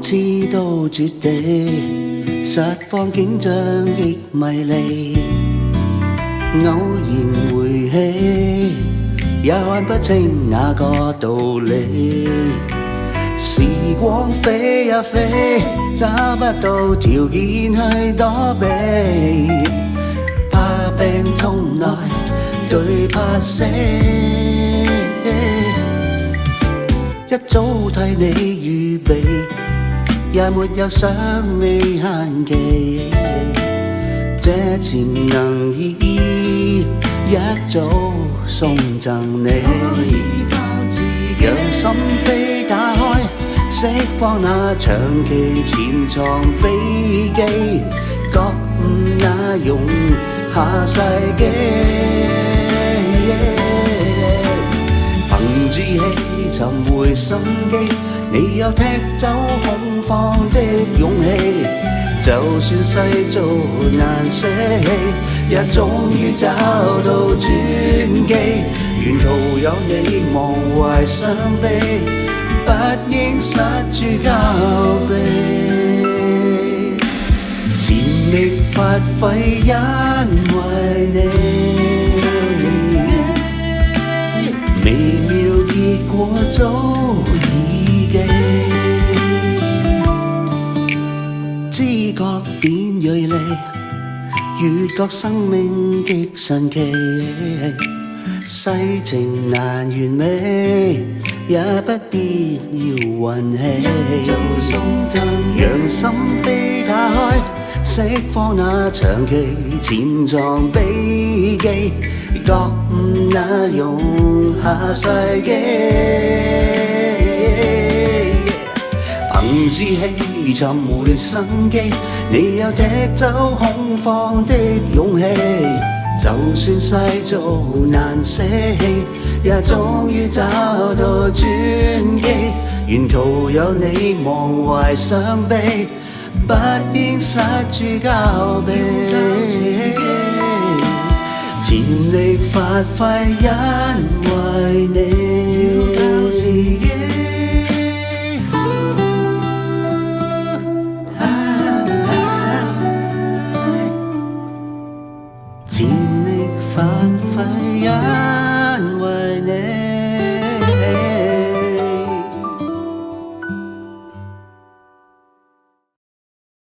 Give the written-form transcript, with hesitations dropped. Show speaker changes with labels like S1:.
S1: 知道絕地，實況景象亦迷離。偶然回起，也看不清那個道理。時光飛呀飛，找不到條件去躲避，怕病痛來，懼怕死。一早替你預備，也沒有想未限期，這潛能已一早送贈你。讓心扉打開，釋放那長期潛藏秘技，覺悟那容下世紀。憑志氣尋回生機，你有踢走恐慌的勇氣。就算世俗難捨棄，也終於找到轉機。沿途有你忘懷傷悲，不應失諸交臂。潛力發揮，因為你微妙結果早已記。知覺變鋭利，越覺生命極神奇。世情難完美，也不必要運氣。讓心扉打開，釋放那長期潛藏秘技，覺悟那容下世紀。憑志氣尋回生機，你有踢走恐慌的勇氣。就算世俗難捨棄，也終於找到轉機。沿途有你忘懷傷悲，不應失諸交臂。潛力發揮，因為你